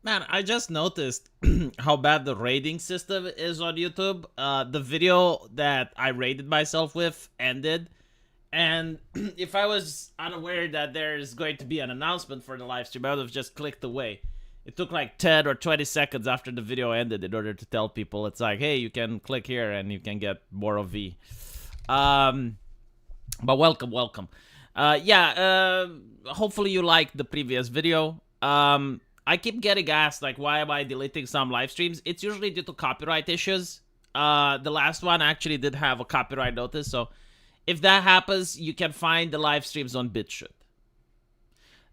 Man, I just noticed how bad the rating system is on YouTube. The video that I rated myself with ended, and if I was unaware that there's going to be an announcement for the live stream, I would have just clicked away. It took like 10 or 20 seconds after the video ended in order to tell people it's like, hey, you can click here and you can get more of V. But welcome. Hopefully you liked the previous video. I keep getting asked, like, why am I deleting some live streams? It's usually due to copyright issues. The last one actually did have a copyright notice, so if that happens, you can find the live streams on BitChute.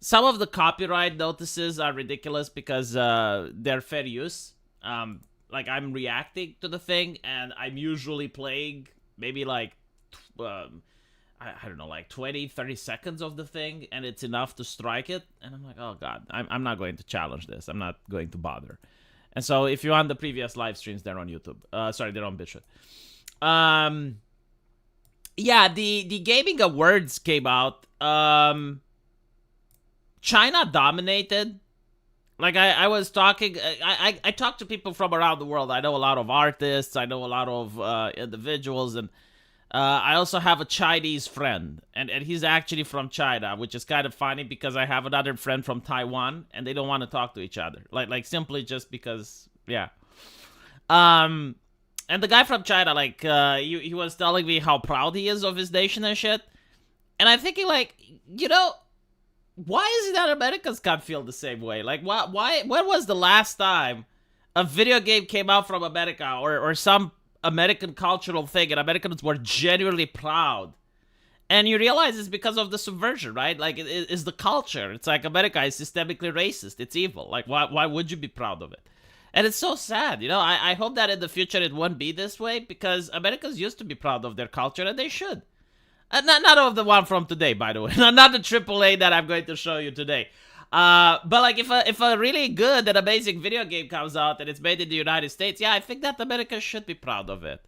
Some of the copyright notices are ridiculous because they're fair use. Like, I'm reacting to the thing, and I'm usually playing maybe like, I don't know, like 20, 30 seconds of the thing, and it's enough to strike it. And I'm like, oh God, I'm not going to challenge this. I'm not going to bother. And so if you're on the previous live streams, they're on YouTube. They're on BitChute. Yeah, the Gaming Awards came out. China dominated. Like, I was talking, I talked to people from around the world. I know a lot of artists. I know a lot of individuals, and I also have a Chinese friend, and he's actually from China, which is kind of funny because I have another friend from Taiwan, and they don't want to talk to each other, like simply just because, yeah. And the guy from China, like, he was telling me how proud he is of his nation and shit, and I'm thinking, like, you know, why is it that Americans can't feel the same way? Like, why? When was the last time a video game came out from America or some American cultural thing and Americans were genuinely proud? And you realize it's because of the subversion, right? Like, it's the culture. It's like America is systemically racist. It's evil. Like, why would you be proud of it? And it's so sad, you know? I hope that in the future it won't be this way, because Americans used to be proud of their culture, and they should. Not of the one from today, by the way. Not the AAA that I'm going to show you today. But like, if a really good and amazing video game comes out and it's made in the United States, yeah, I think that America should be proud of it.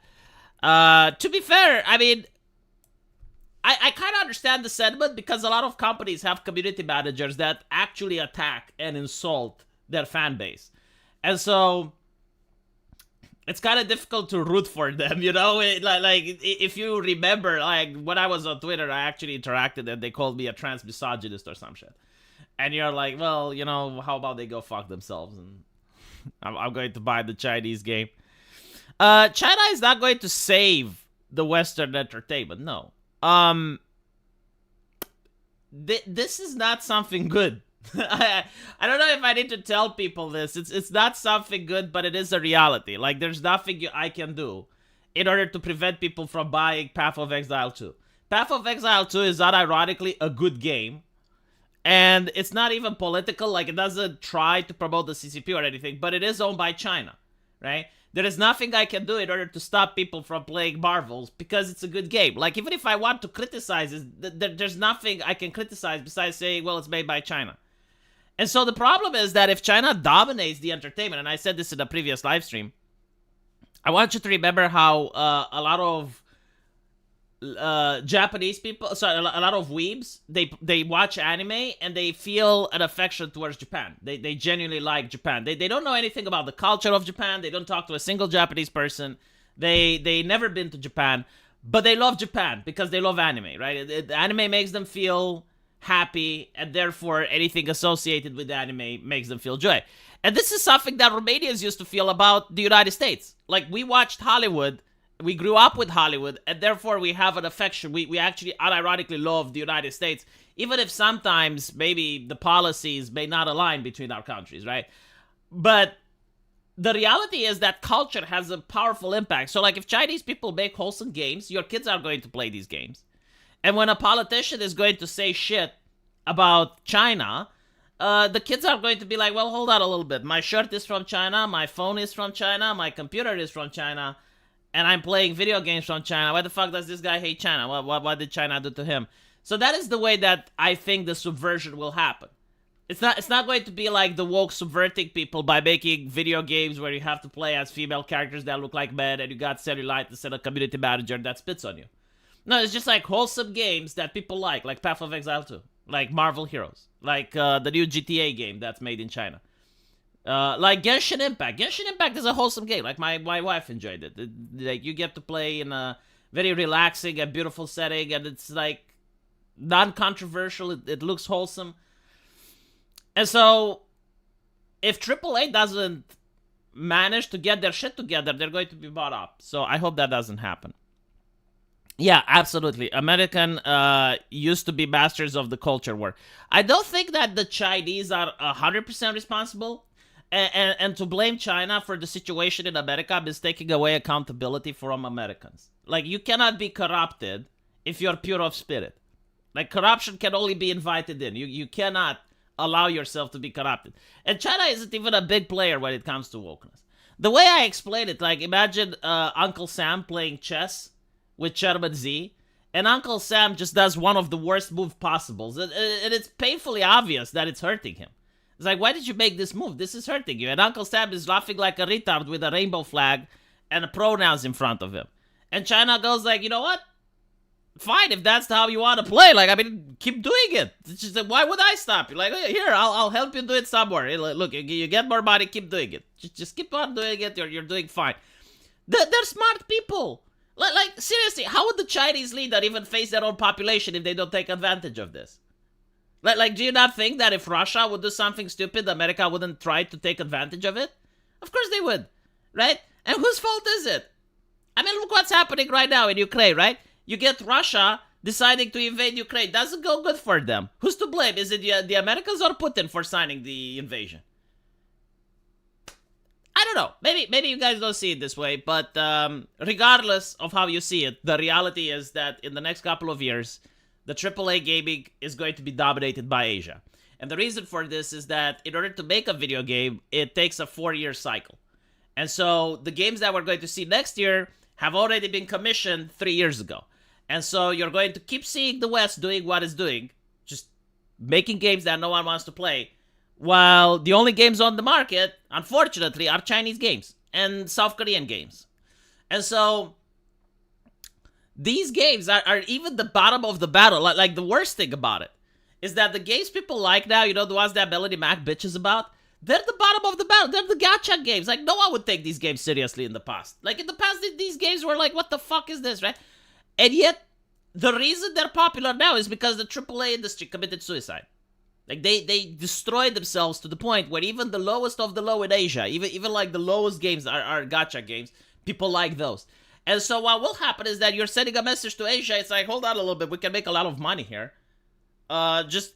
To be fair, I mean, I kind of understand the sentiment, because a lot of companies have community managers that actually attack and insult their fan base. And so it's kind of difficult to root for them, you know? Like, if you remember, like, when I was on Twitter, I actually interacted and they called me a trans misogynist or some shit. And you're like, well, you know, how about they go fuck themselves? And I'm going to buy the Chinese game. China is not going to save the Western entertainment, no. This is not something good. I don't know if I need to tell people this. It's not something good, but it is a reality. Like, there's nothing I can do in order to prevent people from buying Path of Exile 2. Path of Exile 2 is unironically a good game, and it's not even political. Like, it doesn't try to promote the CCP or anything, but it is owned by China, right? There is nothing I can do in order to stop people from playing Marvels, because it's a good game. Like, even if I want to criticize it, there's nothing I can criticize besides saying, well, it's made by China. And so the problem is that if China dominates the entertainment, and I said this in a previous live stream, I want you to remember how a lot of Japanese people, a lot of weebs, they watch anime and they feel an affection towards Japan. They genuinely like Japan. They don't know anything about the culture of Japan. They don't talk to a single Japanese person. They never been to Japan, but they love Japan because they love anime, right? Anime makes them feel happy, and therefore anything associated with anime makes them feel joy. And this is something that Romanians used to feel about the United States. Like, we watched Hollywood, we grew up with Hollywood, and therefore we have an affection. We actually unironically love the United States, even if sometimes maybe the policies may not align between our countries, right? But the reality is that culture has a powerful impact. So, like, if Chinese people make wholesome games, your kids are going to play these games. And when a politician is going to say shit about China, the kids are going to be like, well, hold on a little bit. My shirt is from China, my phone is from China, my computer is from China, and I'm playing video games from China. Why the fuck does this guy hate China? What did China do to him? So that is the way that I think the subversion will happen. It's not going to be like the woke subverting people by making video games where you have to play as female characters that look like men, and you got cellulitis and a community manager that spits on you. No, it's just like wholesome games that people like Path of Exile 2, like Marvel Heroes, like the new GTA game that's made in China. Like Genshin Impact. Genshin Impact is a wholesome game. Like my wife enjoyed it. Like you get to play in a very relaxing and beautiful setting, and it's like non-controversial. It looks wholesome. And so, if AAA doesn't manage to get their shit together, they're going to be bought up. So I hope that doesn't happen. Yeah, absolutely. American used to be masters of the culture war. I don't think that the Chinese are 100% responsible. And to blame China for the situation in America is taking away accountability from Americans. Like, you cannot be corrupted if you're pure of spirit. Like, corruption can only be invited in. You cannot allow yourself to be corrupted. And China isn't even a big player when it comes to wokeness. The way I explain it, like, imagine Uncle Sam playing chess with Chairman Z, and Uncle Sam just does one of the worst moves possible. And it's painfully obvious that it's hurting him. It's like, why did you make this move? This is hurting you. And Uncle Sam is laughing like a retard with a rainbow flag and pronouns in front of him. And China goes like, you know what? Fine, if that's how you want to play. Like, I mean, keep doing it. It's just like, why would I stop you? Like, here, I'll help you do it somewhere. Look, you get more money, keep doing it. Just keep on doing it. You're doing fine. They're smart people. Like, seriously, how would the Chinese leader even face their own population if they don't take advantage of this? Like, do you not think that if Russia would do something stupid, America wouldn't try to take advantage of it? Of course they would, right? And whose fault is it? I mean, look what's happening right now in Ukraine, right? You get Russia deciding to invade Ukraine. Doesn't go good for them. Who's to blame? Is it the Americans or Putin for signing the invasion? I don't know. Maybe you guys don't see it this way, but regardless of how you see it, the reality is that in the next couple of years, the AAA gaming is going to be dominated by Asia. And the reason for this is that in order to make a video game, it takes a 4-year cycle. And so the games that we're going to see next year have already been commissioned 3 years ago. And so you're going to keep seeing the West doing what it's doing, just making games that no one wants to play, while the only games on the market, unfortunately, are Chinese games and South Korean games. And so these games are even the bottom of the battle. Like the worst thing about it is that the games people like now, you know, the ones that Melody Mac bitches about, they're the bottom of the battle. They're the gacha games. Like, no one would take these games seriously in the past. Like, in the past, these games were like, what the fuck is this, right? And yet, the reason they're popular now is because the AAA industry committed suicide. Like, they destroyed themselves to the point where even the lowest of the low in Asia, even like the lowest games are gacha games, people like those. And so what will happen is that you're sending a message to Asia. It's like, hold on a little bit. We can make a lot of money here. Just,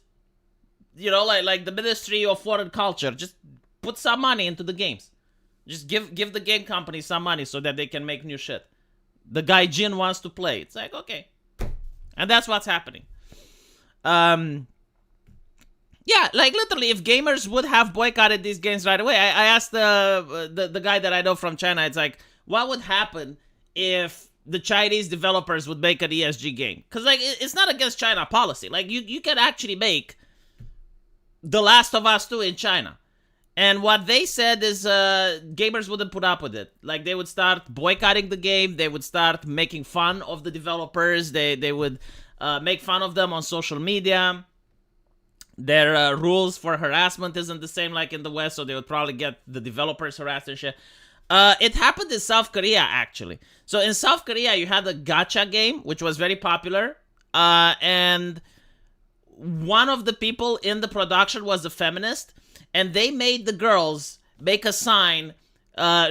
you know, like the Ministry of Foreign Culture, just put some money into the games. Just give the game company some money so that they can make new shit. The guy Jin wants to play. It's like, okay. And that's what's happening. Yeah, like literally, if gamers would have boycotted these games right away, I asked the guy that I know from China, it's like, what would happen if the Chinese developers would make an ESG game? Because, like, it's not against China policy. Like, you can actually make The Last of Us 2 in China. And what they said is gamers wouldn't put up with it. Like, they would start boycotting the game. They would start making fun of the developers. They would make fun of them on social media. Their rules for harassment isn't the same like in the West, so they would probably get the developers harassed and shit. It happened in South Korea, actually. So in South Korea, you had a gacha game, which was very popular. And one of the people in the production was a feminist. And they made the girls make a sign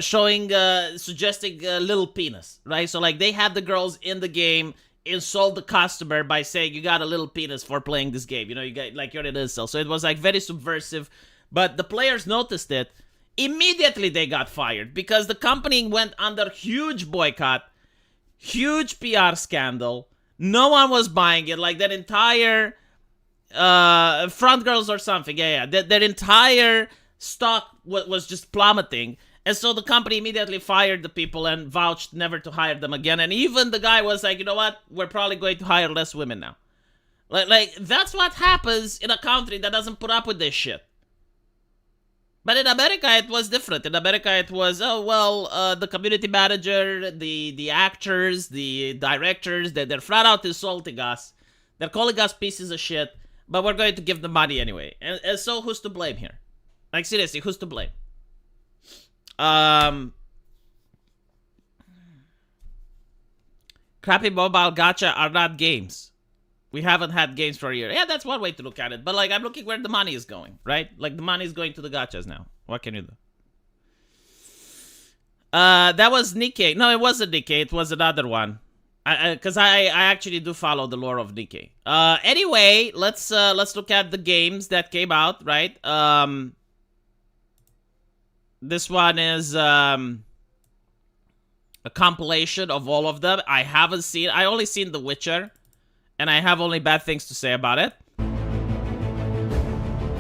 suggesting a little penis, right? So, like, they had the girls in the game insult the customer by saying, you got a little penis for playing this game. You know, you got, like, you're an incel. So it was, like, very subversive. But the players noticed it. Immediately they got fired because the company went under huge boycott, huge PR scandal. No one was buying it. Like, that entire Front Girls or something. Yeah. Their entire stock was just plummeting. And so the company immediately fired the people and vouched never to hire them again. And even the guy was like, you know what? We're probably going to hire less women now. Like that's what happens in a country that doesn't put up with this shit. But in America, it was different. In America, it was, the community manager, the actors, the directors, they're flat out insulting us. They're calling us pieces of shit. But we're going to give them money anyway. And so who's to blame here? Like, seriously, who's to blame? Crappy mobile gacha are not games. We haven't had games for a year. Yeah, that's one way to look at it. But like, I'm looking where the money is going, right? Like, the money is going to the gachas now. What can you do? That was Nikkei. No, it wasn't Nikkei. It was another one. Because I actually do follow the lore of Nikkei. Anyway, let's look at the games that came out, right? This one is a compilation of all of them. I only seen The Witcher, and I have only bad things to say about it.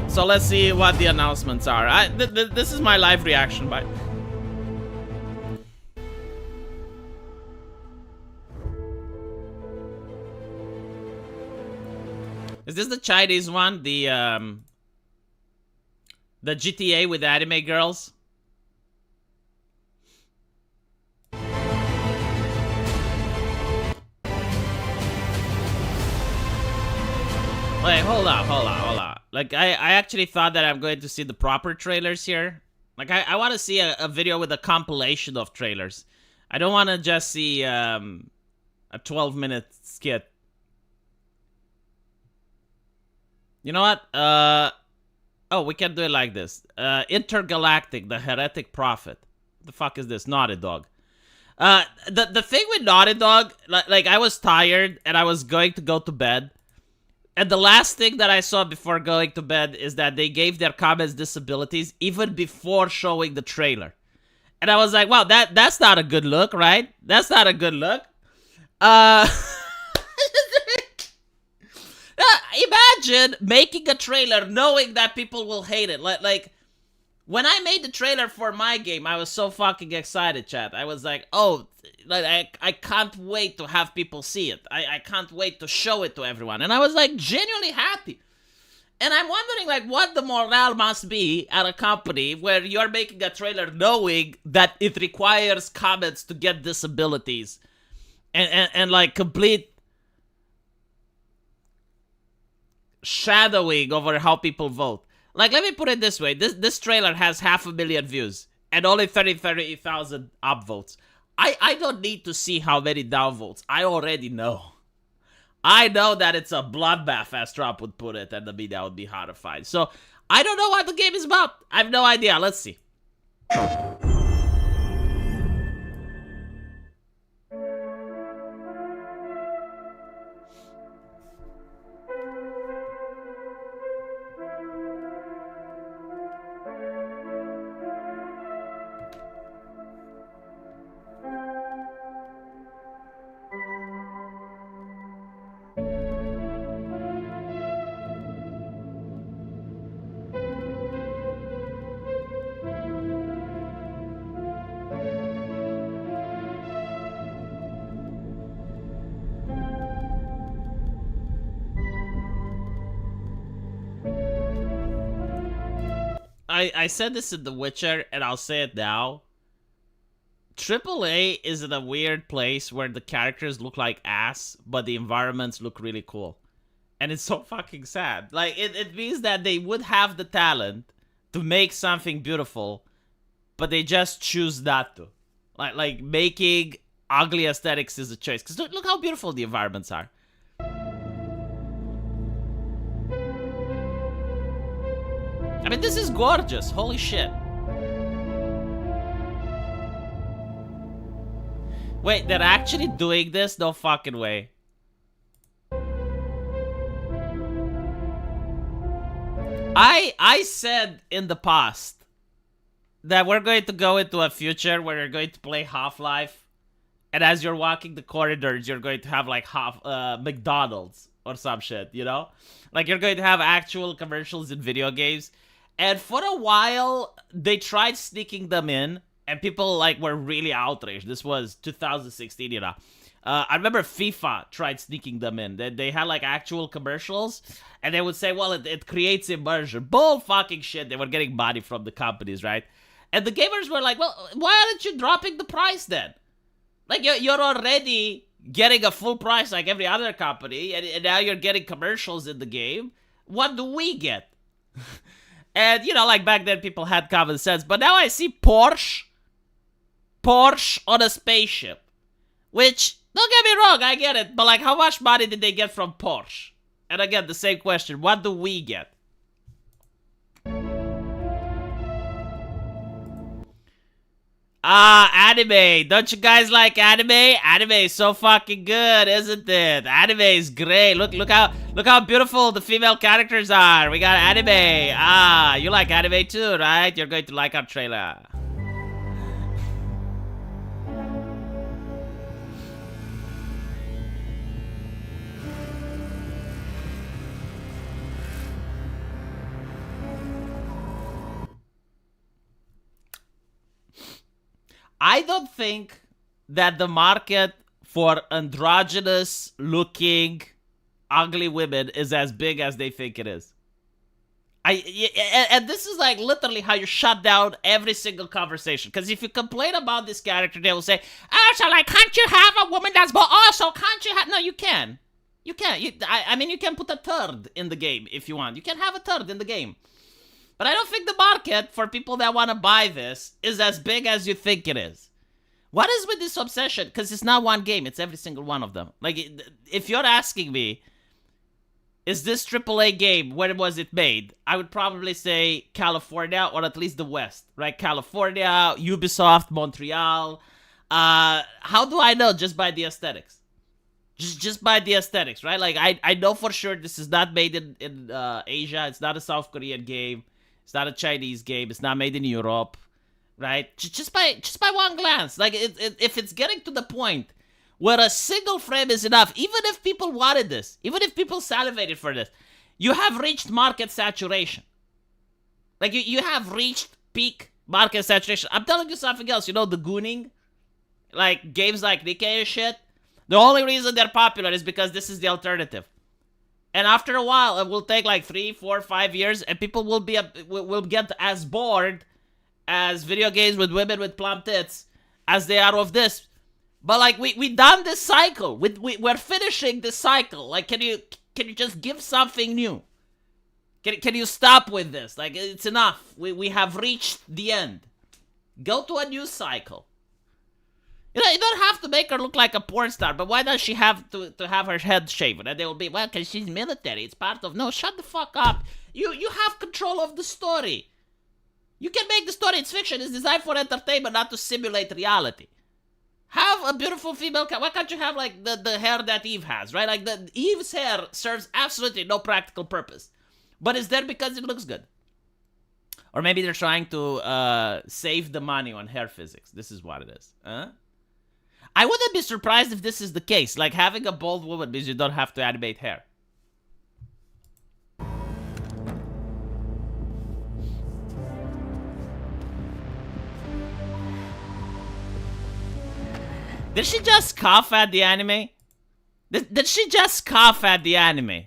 So let's see what the announcements are. This is my live reaction, but... Is this the Chinese one? The GTA with anime girls? Wait, hold on. Like, I actually thought that I'm going to see the proper trailers here. Like, I want to see a video with a compilation of trailers. I don't want to just see a 12-minute skit. You know what? Oh, we can do it like this. Intergalactic, the Heretic Prophet. What the fuck is this? Naughty Dog. The thing with Naughty Dog, like I was tired and I was going to go to bed. And the last thing that I saw before going to bed is that they gave their comments disabilities even before showing the trailer. And I was like, wow, that's not a good look, right? That's not a good look. Imagine making a trailer knowing that people will hate it. Like, when I made the trailer for my game, I was so fucking excited, chat. I was like, oh, like, I can't wait to have people see it. I can't wait to show it to everyone. And I was, like, genuinely happy. And I'm wondering, like, what the morale must be at a company where you're making a trailer knowing that it requires comments to get disabilities. And like, complete shadowing over how people vote. Like, let me put it this way. This trailer has 500,000 views and only 30,000 upvotes. I don't need to see how many downvotes. I already know. I know that it's a bloodbath, as Trump would put it, and the media would be horrified. So, I don't know what the game is about. I have no idea. Let's see. I said this in The Witcher, and I'll say it now. AAA is in a weird place where the characters look like ass, but the environments look really cool. And it's so fucking sad. Like, it means that they would have the talent to make something beautiful, but they just choose not to. Like making ugly aesthetics is a choice. Because look how beautiful the environments are. I mean, this is gorgeous. Holy shit. Wait, they're actually doing this? No fucking way. I said in the past that we're going to go into a future where you're going to play Half-Life, and as you're walking the corridors, you're going to have like McDonald's or some shit, you know? Like, you're going to have actual commercials in video games. And for a while, they tried sneaking them in, and people, like, were really outraged. This was 2016, you know. I remember FIFA tried sneaking them in. They had, like, actual commercials, and they would say, well, it creates immersion. Bull fucking shit. They were getting money from the companies, right? And the gamers were like, well, why aren't you dropping the price then? Like, you're already getting a full price like every other company, and now you're getting commercials in the game. What do we get? And, you know, like back then people had common sense. But now I see Porsche Porsche on a spaceship. Which, don't get me wrong, I get it. But like, how much money did they get from Porsche? And again, the same question. What do we get? Anime. Don't you guys like anime? Anime is so fucking good, isn't it? Anime is great. Look how beautiful the female characters are. We got anime. You like anime too, right? You're going to like our trailer. I don't think that the market for androgynous looking ugly women is as big as they think it is. And this is like literally how you shut down every single conversation. Because if you complain about this character, they will say, "Oh, so like, can't you have a woman that's but also can't you have?" No, you can. You can. I mean, you can put a third in the game if you want. You can have a third in the game. But I don't think the market for people that want to buy this is as big as you think it is. What is with this obsession? Because it's not one game. It's every single one of them. Like, if you're asking me, is this AAA game, when was it made? I would probably say California, or at least the West. Right? California, Ubisoft, Montreal. How do I know? Just by the aesthetics. Just by the aesthetics, right? Like, I know for sure this is not made in Asia. It's not a South Korean game. It's not a Chinese game. It's not made in Europe, right? Just by one glance. Like, if it's getting to the point where a single frame is enough, even if people wanted this, even if people salivated for this, you have reached market saturation. Like, you have reached peak market saturation. I'm telling you something else. You know, the gooning? Like, games like Nikkei and shit? The only reason they're popular is because this is the alternative. And after a while, it will take like 3, 4, 5 years, and people will get as bored as video games with women with plump tits as they are of this. But like, we done this cycle. We're finishing this cycle. Like, can you just give something new? Can you stop with this? Like, it's enough. We have reached the end. Go to a new cycle. You know, you don't have to make her look like a porn star, but why does she have to have her head shaven? And they will be, well, because she's military. It's part of... No, shut the fuck up. You have control of the story. You can make the story. It's fiction. It's designed for entertainment, not to simulate reality. Have a beautiful female... Why can't you have, like, the hair that Eve has, right? Like, Eve's hair serves absolutely no practical purpose. But it's there because it looks good. Or maybe they're trying to save the money on hair physics. This is what it is. Huh? I wouldn't be surprised if this is the case. Like, having a bald woman means you don't have to animate hair. Did she just cough at the anime? Did she just cough at the anime?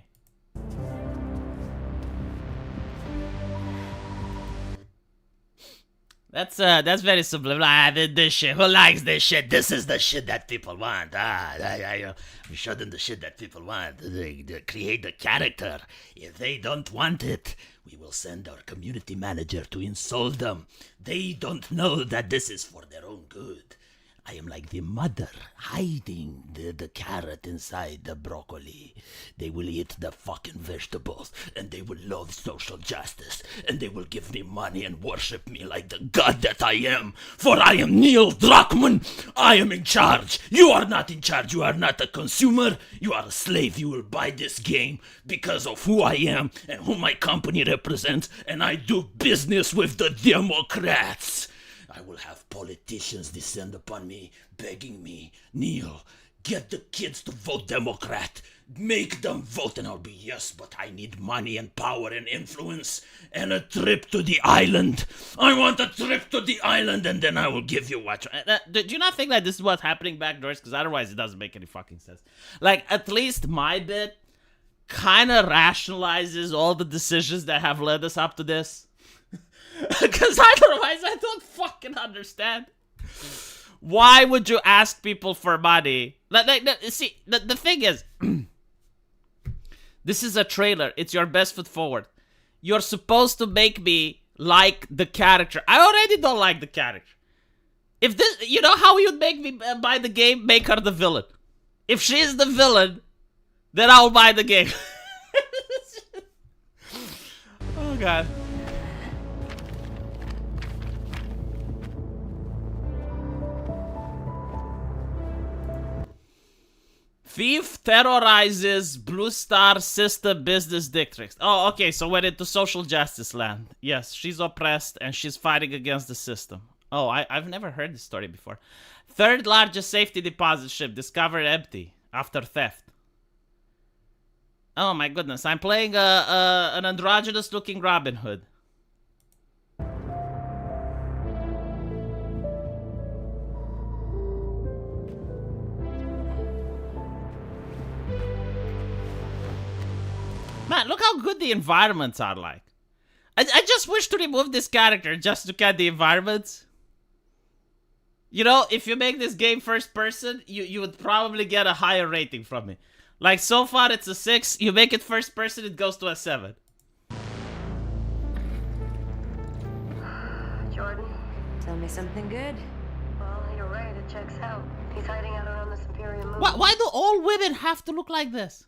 That's very subliminal. This shit. Who likes this shit? This is the shit that people want. We show them the shit that people want. They create the character. If they don't want it, we will send our community manager to insult them. They don't know that this is for their own good. I am like the mother hiding the carrot inside the broccoli. They will eat the fucking vegetables, and they will love social justice, and they will give me money and worship me like the god that I am. For I am Neil Druckmann. I am in charge. You are not in charge. You are not a consumer. You are a slave. You will buy this game because of who I am and who my company represents, and I do business with the Democrats. I will have politicians descend upon me, begging me, Neil, get the kids to vote Democrat. Make them vote, and I'll be, yes, but I need money and power and influence and a trip to the island. I want a trip to the island, and then I will give you what... Do you not think that this is what's happening backdoors? Because otherwise it doesn't make any fucking sense. Like, at least my bit kind of rationalizes all the decisions that have led us up to this. Because otherwise, I don't fucking understand. Why would you ask people for money? See, the thing is, this is a trailer. It's your best foot forward. You're supposed to make me like the character. I already don't like the character. If this, you know how you'd make me buy the game? Make her the villain. If she's the villain, then I'll buy the game. Oh god. Thief terrorizes Blue Star System business district. Oh, okay, so went into social justice land. Yes, she's oppressed and she's fighting against the system. Oh, I've never heard this story before. Third largest safety deposit ship discovered empty after theft. Oh my goodness, I'm playing an androgynous looking Robin Hood. Man, look how good the environments are like. I just wish to remove this character just to look at the environments. You know, if you make this game first person, you would probably get a higher rating from me. Like, so far it's a 6. You make it first person, it goes to a 7. Jordan, tell me something good. Well, you're right, it checks out. He's hiding out around this Imperium moon. Why do all women have to look like this?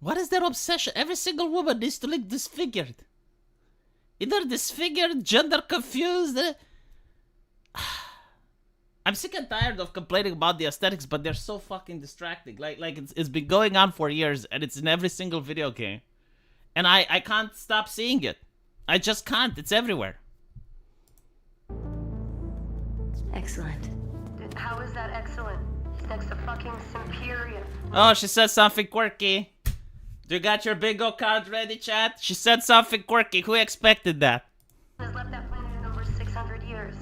What is their obsession? Every single woman needs to look disfigured. Either disfigured, gender confused. I'm sick and tired of complaining about the aesthetics, but they're so fucking distracting. Like it's been going on for years, and it's in every single video game. And I can't stop seeing it. I just can't. It's everywhere. Excellent. How is that excellent? He's next to fucking Superior. Oh, she said something quirky. Do you got your bingo card ready, chat? She said something quirky. Who expected that? Has left that planet in over 600 years.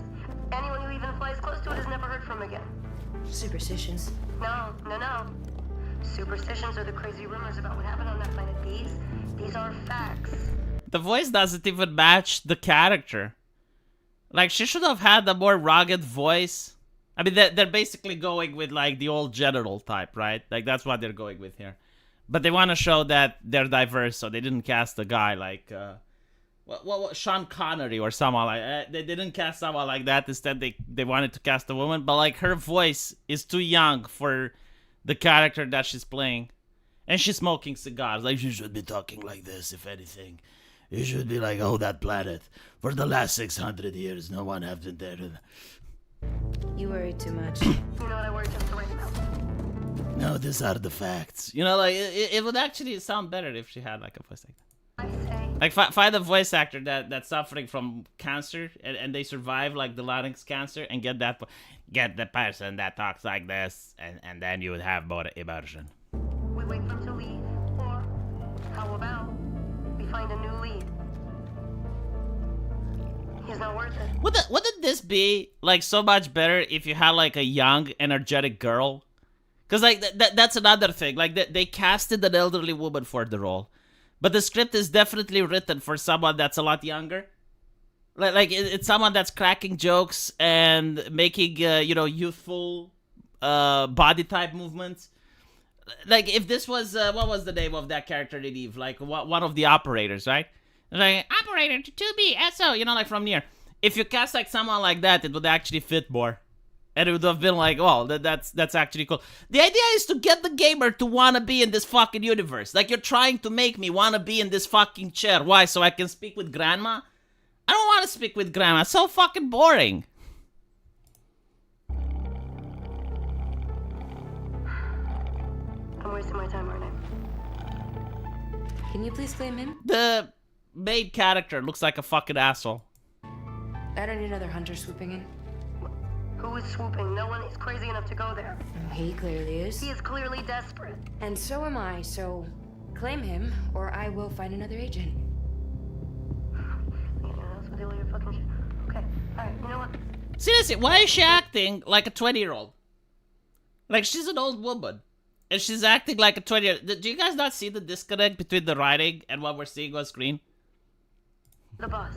Anyone who even flies close to it is never heard from again. Superstitions. No. Superstitions are the crazy rumors about what happened on that planet. These are facts. The voice doesn't even match the character. Like, she should have had a more rugged voice. I mean, they're basically going with, like, the old general type, right? Like, that's what they're going with here. But they want to show that they're diverse, so they didn't cast a guy like, Sean Connery or someone like they didn't cast someone like that. Instead, they wanted to cast a woman. But, like, her voice is too young for the character that she's playing. And she's smoking cigars. Like, you should be talking like this, if anything. You should be like, oh, that planet. For the last 600 years, no one has been there. You worry too much. You know what I worry just right now? No, these are the facts. You know, like, it would actually sound better if she had, like, a voice like that. I say. Like, find a voice actor that's suffering from cancer, and they survive, like, the larynx cancer, and get the person that talks like this, and then you would have more emotion. We wait for him to leave, or how about we find a new lead? He's not worth it. Wouldn't this be, like, so much better if you had, like, a young, energetic girl? Because, like, that's another thing. Like, they casted an elderly woman for the role. But the script is definitely written for someone that's a lot younger. Like it's someone that's cracking jokes and making, youthful body type movements. Like, if this was, what was the name of that character in Eve? Like, one of the operators, right? Like, operator to 2B, SO, like, from near. If you cast, like, someone like that, it would actually fit more. And it would have been like, well, that's actually cool. The idea is to get the gamer to want to be in this fucking universe. Like, you're trying to make me want to be in this fucking chair. Why? So I can speak with grandma? I don't want to speak with grandma. It's so fucking boring. I'm wasting my time, aren't I? Can you please blame him? The main character looks like a fucking asshole. I don't need another hunter swooping in. Who is swooping? No one is crazy enough to go there. He clearly is. He is clearly desperate. And so am I, so claim him, or I will find another agent. Okay, alright, you know what? Seriously, why is she acting like a 20-year-old? Like, she's an old woman. And she's acting like a 20-year-old. Do you guys not see the disconnect between the writing and what we're seeing on screen? The boss.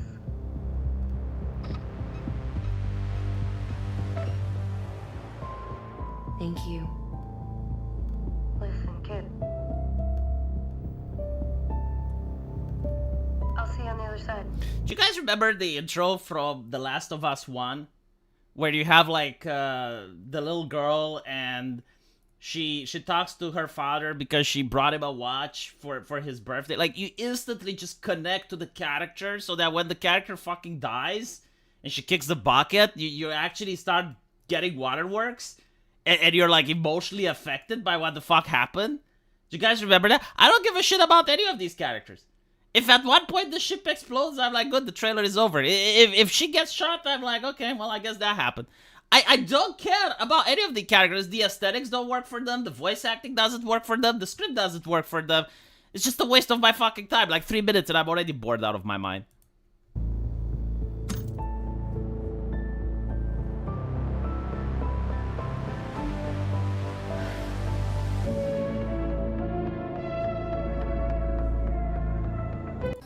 Thank you. Listen, kid. I'll see you on the other side. Do you guys remember the intro from The Last of Us 1? where you have like the little girl and she talks to her father because she brought him a watch for his birthday. Like, you instantly just connect to the character so that when the character fucking dies and she kicks the bucket, you actually start getting waterworks, and you're like emotionally affected by what the fuck happened. Do you guys remember that? I don't give a shit about any of these characters. If at one point the ship explodes, I'm like, good, the trailer is over. If she gets shot, I'm like, okay, well, I guess that happened. I don't care about any of the characters. The aesthetics don't work for them. The voice acting doesn't work for them. The script doesn't work for them. It's just a waste of my fucking time. Like 3 minutes and I'm already bored out of my mind.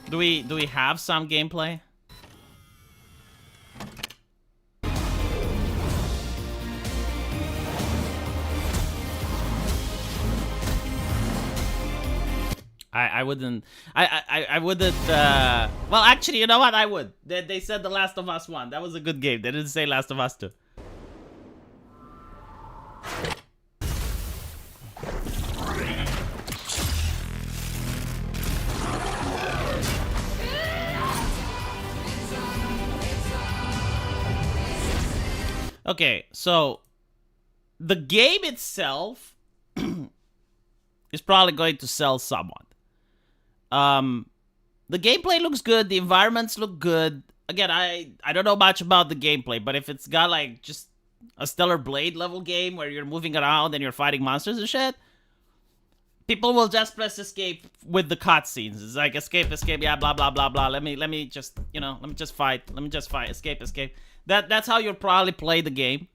Do we have some gameplay? I wouldn't. I wouldn't. Well, actually, you know what? I would. They said The Last of Us 1. That was a good game. They didn't say Last of Us 2. Okay, so the game itself is probably going to sell somewhat. The gameplay looks good. The environments look good. Again, I don't know much about the gameplay, but if it's got like just a Stellar Blade level game where you're moving around and you're fighting monsters and shit, people will just press escape with the cutscenes. It's like escape, yeah, blah blah blah blah. Let me just, you know, let me just fight, escape. That's how you'll probably play the game.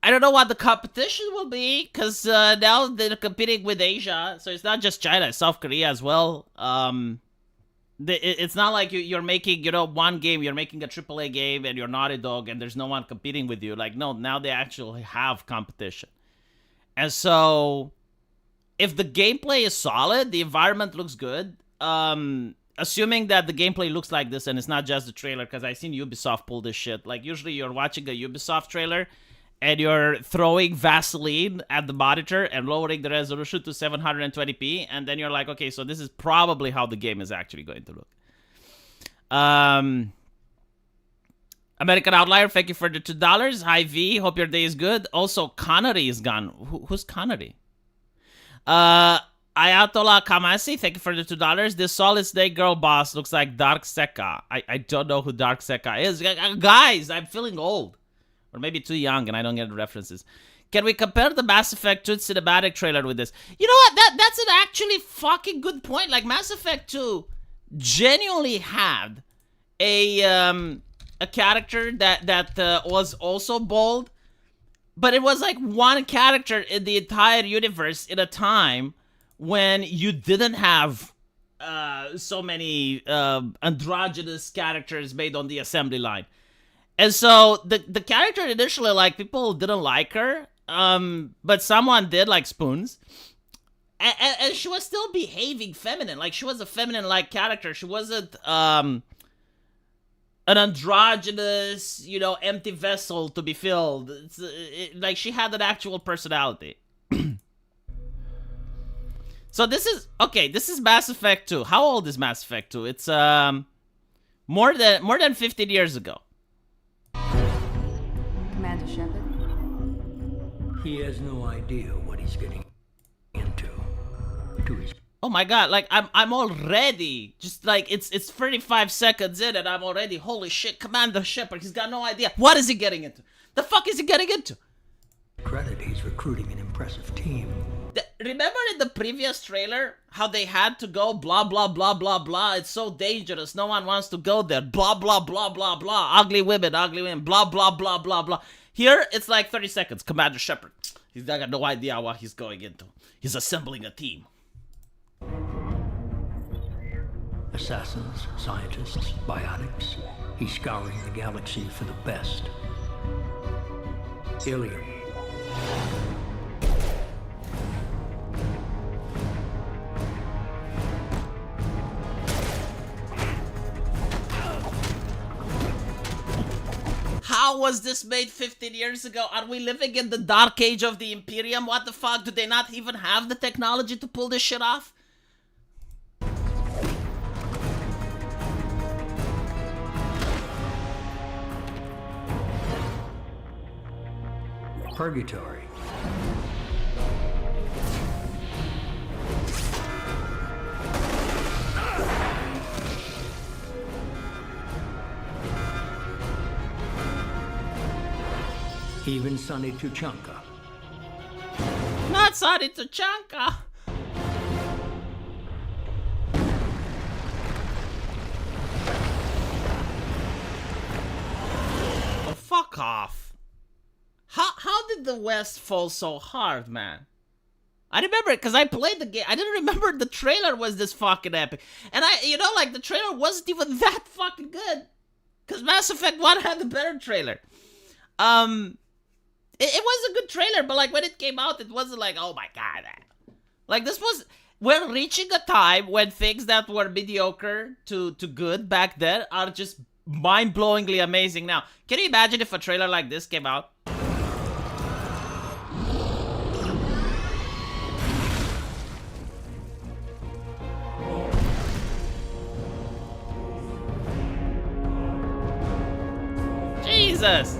I don't know what the competition will be, because now they're competing with Asia, so it's not just China, it's South Korea as well. It's not like you're making, you know, one game, you're making a AAA game and you're Naughty Dog and there's no one competing with you. Like, no, now they actually have competition. And so, if the gameplay is solid, the environment looks good, assuming that the gameplay looks like this and it's not just the trailer, because I've seen Ubisoft pull this shit. Like, usually you're watching a Ubisoft trailer and you're throwing Vaseline at the monitor and lowering the resolution to 720p, and then you're like, okay, so this is probably how the game is actually going to look. American Outlier, thank you for the $2. Hi V, hope your day is good. Also, Connery is gone. Who's Connery? Ayatollah Kamasi, thank you for the $2. This Solid Snake Girl boss looks like Dark Sekka. I don't know who Dark Sekka is. Guys, I'm feeling old. Or maybe too young and I don't get the references. Can we compare the Mass Effect 2 cinematic trailer with this? You know what? That's an actually fucking good point. Like, Mass Effect 2 genuinely had a character that was also bold. But it was like one character in the entire universe in a time when you didn't have so many androgynous characters made on the assembly line. And so the character initially, like, people didn't like her, but someone did, like Spoons. And she was still behaving feminine. Like, she was a feminine-like character. She wasn't an androgynous, you know, empty vessel to be filled. Like, she had an actual personality. So this is Mass Effect 2. How old is Mass Effect 2? It's more than 15 years ago. Commander Shepard? He has no idea what he's getting into. Oh my god, like, I'm already, just like, it's 35 seconds in and I'm already, holy shit, Commander Shepard, he's got no idea. What is he getting into? The fuck is he getting into? Credit, he's recruiting an impressive team. Remember in the previous trailer how they had to go blah blah blah blah blah, it's so dangerous, no one wants to go there, blah blah blah blah blah, ugly women, blah blah blah blah blah. Here it's like 30 seconds, Commander Shepard, he's got no idea what he's going into, he's assembling a team. Assassins, scientists, biotics, he's scouring the galaxy for the best. Ilium. how was this made 15 years ago? Are we living in the dark age of the Imperium? What the fuck? Do they not even have the technology to pull this shit off? Purgatory. Even Sonny Tuchanka. Not Sonny Tuchanka. Oh, fuck off. How did the West fall so hard, man? I remember it because I played the game. I didn't remember the trailer was this fucking epic. And like the trailer wasn't even that fucking good. Because Mass Effect 1 had the better trailer. It was a good trailer, but like when it came out, it wasn't like, oh my god. Like we're reaching a time when things that were mediocre to good back then are just mind-blowingly amazing now. Can you imagine if a trailer like this came out? Jesus!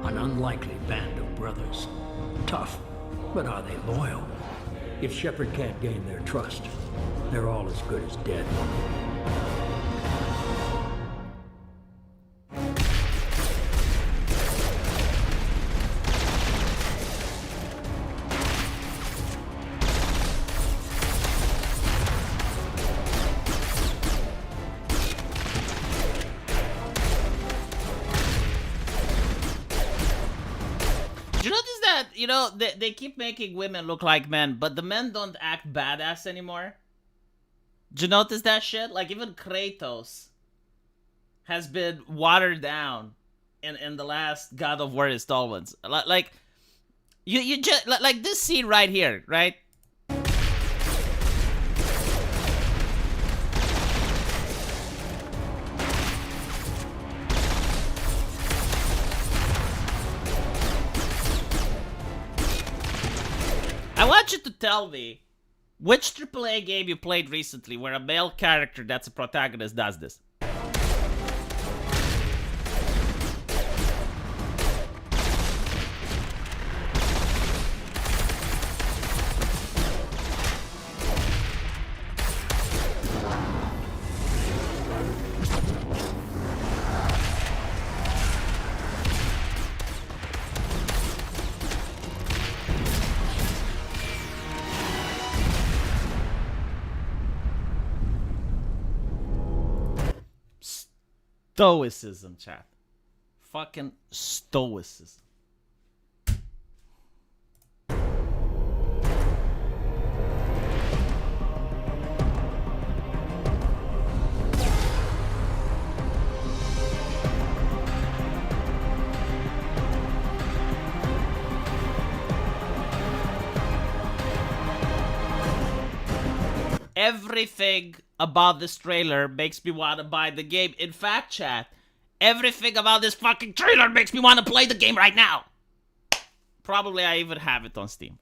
An unlikely band of brothers. Tough, but are they loyal? If Shepard can't gain their trust, they're all as good as dead. They keep making women look like men, but the men don't act badass anymore. Did you notice that shit? Like, even Kratos has been watered down in the last God of War installments. Like, you just, like this scene right here, right? I want you to tell me which AAA game you played recently where a male character that's a protagonist does this. Stoicism, chat. Fucking stoicism. Everything about this trailer makes me want to buy the game. In fact, chat, everything about this fucking trailer makes me want to play the game right now. Probably I even have it on Steam.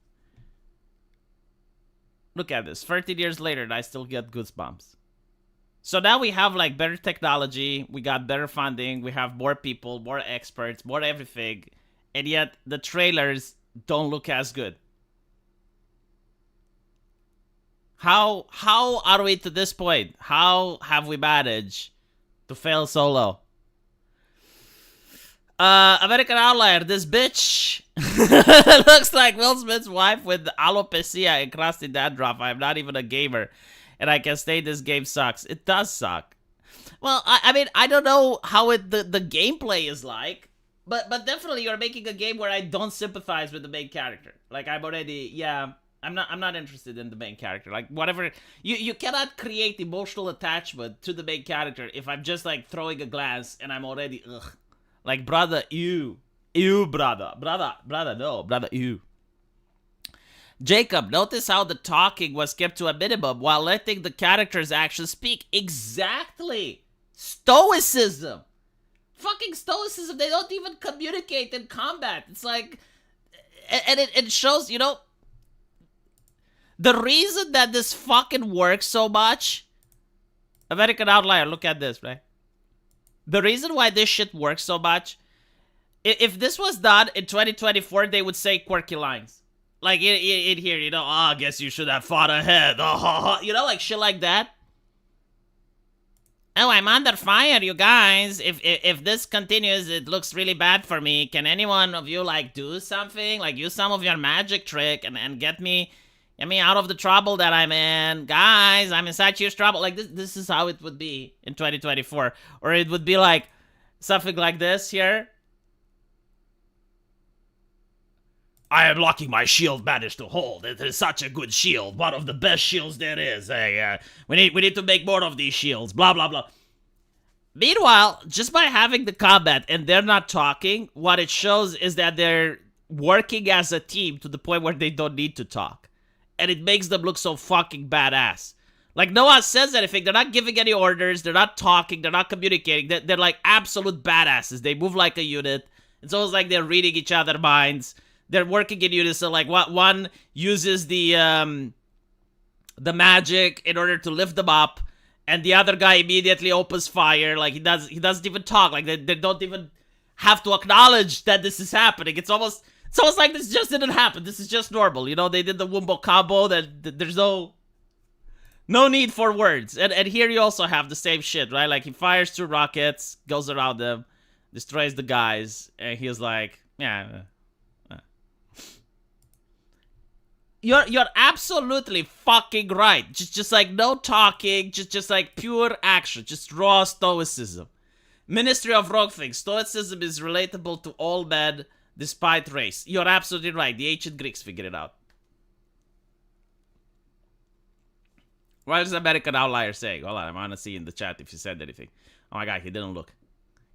Look at this. 13 years later, and I still get goosebumps. So now we have like better technology, we got better funding, we have more people, more experts, more everything, and yet the trailers don't look as good. How are we to this point? How have we managed to fail so low? American Outlier, this bitch looks like Will Smith's wife with alopecia and crusty dandruff. I am not even a gamer, and I can say this game sucks. It does suck. Well, I mean, I don't know how the gameplay is like, but definitely you're making a game where I don't sympathize with the main character. Like, I'm already, yeah... I'm not interested in the main character. Like, whatever, you cannot create emotional attachment to the main character if I'm just like throwing a glance and I'm already ugh. Like, brother, ew, brother, no, brother, ew. Jacob, notice how the talking was kept to a minimum while letting the characters actually speak. Exactly. Stoicism. fucking stoicism. They don't even communicate in combat. It's like, and it shows, you know, the reason that this fucking works so much. American Outlier, look at this, right? The reason why this shit works so much, if this was done in 2024, they would say quirky lines. Like in here, you know, I guess you should have fought ahead. You know, like shit like that. Oh, I'm under fire, you guys. If this continues, it looks really bad for me. Can any one of you, like, do something? Like, use some of your magic trick and get me out of the trouble that I'm in. Guys, I'm in such huge trouble. Like, this is how it would be in 2024. Or it would be like something like this here. I am locking my shield managed to hold. It is such a good shield. One of the best shields there is. Hey, we need to make more of these shields. Blah, blah, blah. Meanwhile, just by having the combat and they're not talking, what it shows is that they're working as a team to the point where they don't need to talk. And it makes them look so fucking badass. Like, no one says anything. They're not giving any orders. They're not talking. They're not communicating. They're like absolute badasses. They move like a unit. It's almost like they're reading each other's minds. They're working in unison. Like, one uses the magic in order to lift them up, and the other guy immediately opens fire. Like, he doesn't even talk. Like, they don't even have to acknowledge that this is happening. It's almost like this just didn't happen. This is just normal. You know, they did the Wumbo combo. That there's no need for words. And here you also have the same shit, right? Like, he fires 2 rockets, goes around them, destroys the guys, and he's like, yeah. You're absolutely fucking right. Just like no talking, just like pure action, just raw stoicism. Ministry of Rogue Things. Stoicism is relatable to all men despite race. You're absolutely right. The ancient Greeks figured it out. What is American Outlier saying? Hold on, I want to see in the chat if you said anything. Oh my god, he didn't look.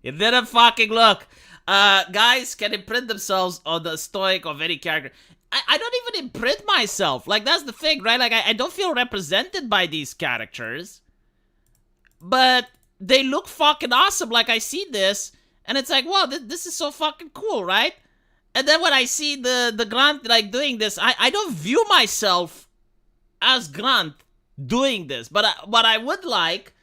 He didn't fucking look. Guys can imprint themselves on the stoic of any character. I don't even imprint myself. Like, that's the thing, right? Like, I don't feel represented by these characters. But they look fucking awesome. Like, I see this, and it's like, wow, this is so fucking cool, right? And then when I see the Grunt, like, doing this, I don't view myself as Grunt doing this. But what I would like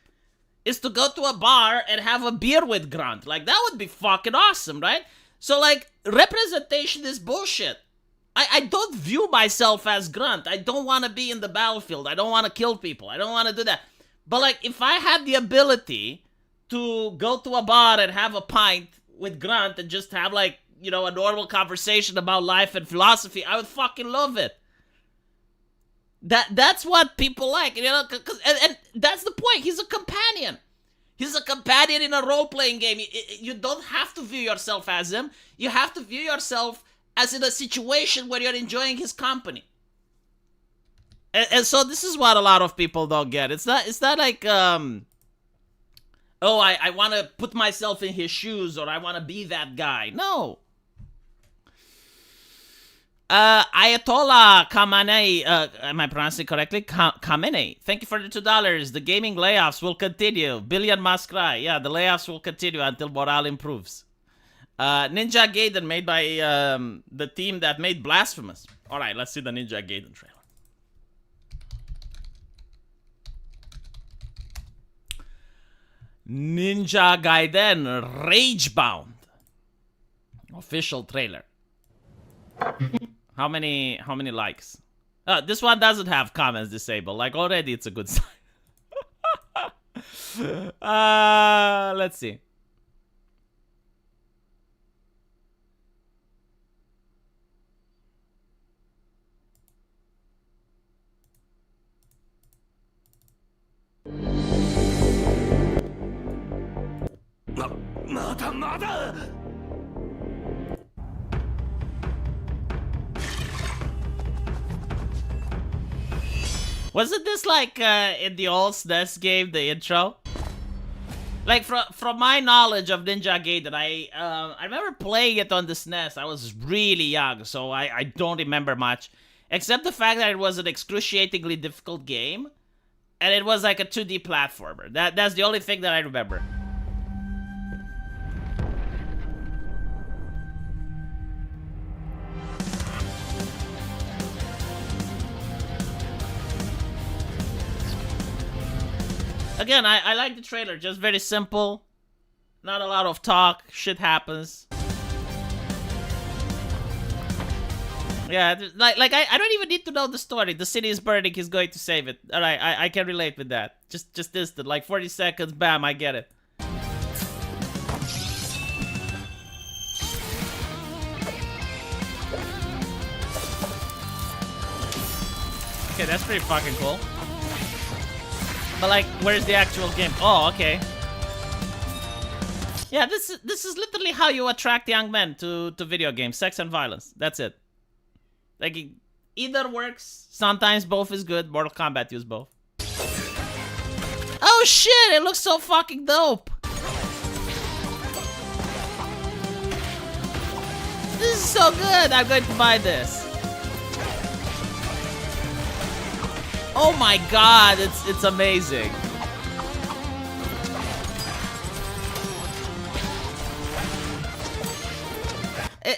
is to go to a bar and have a beer with Grunt. Like, that would be fucking awesome, right? So, like, representation is bullshit. I don't view myself as Grunt. I don't want to be in the battlefield. I don't want to kill people. I don't want to do that. But, like, if I had the ability to go to a bar and have a pint with Grunt and just have, like, you know, a normal conversation about life and philosophy, I would fucking love it. That's what people like, you know, and that's the point. He's a companion. He's a companion in a role-playing game. You don't have to view yourself as him. You have to view yourself as in a situation where you're enjoying his company. And so this is what a lot of people don't get. It's not like, oh, I want to put myself in his shoes, or I want to be that guy. No. Ayatollah Khamenei, am I pronouncing it correctly? Khamenei, thank you for the $2. The gaming layoffs will continue. Billion must cry. Yeah, the layoffs will continue until morale improves. Ninja Gaiden, made by the team that made Blasphemous. Alright, let's see the Ninja Gaiden trailer. Ninja Gaiden Ragebound. Official trailer. How many likes? This one doesn't have comments disabled. Like, already it's a good sign. Let's see. Wasn't this like in the old SNES game, the intro? Like, from my knowledge of Ninja Gaiden, I remember playing it on the SNES. I was really young, so I don't remember much. Except the fact that it was an excruciatingly difficult game. And it was like a 2D platformer. That's the only thing that I remember. Again, I like the trailer. Just very simple. Not a lot of talk. Shit happens. Yeah, like I don't even need to know the story. The city is burning. He's going to save it. All right, I can relate with that. Just instant, like 40 seconds. Bam, I get it. Okay, that's pretty fucking cool. But like, where's the actual game? Oh, okay. Yeah, this is literally how you attract young men to video games: sex and violence. That's it. Like, either works. Sometimes both is good. Mortal Kombat use both. Oh shit! It looks so fucking dope. This is so good. I'm going to buy this. Oh my god! It's amazing.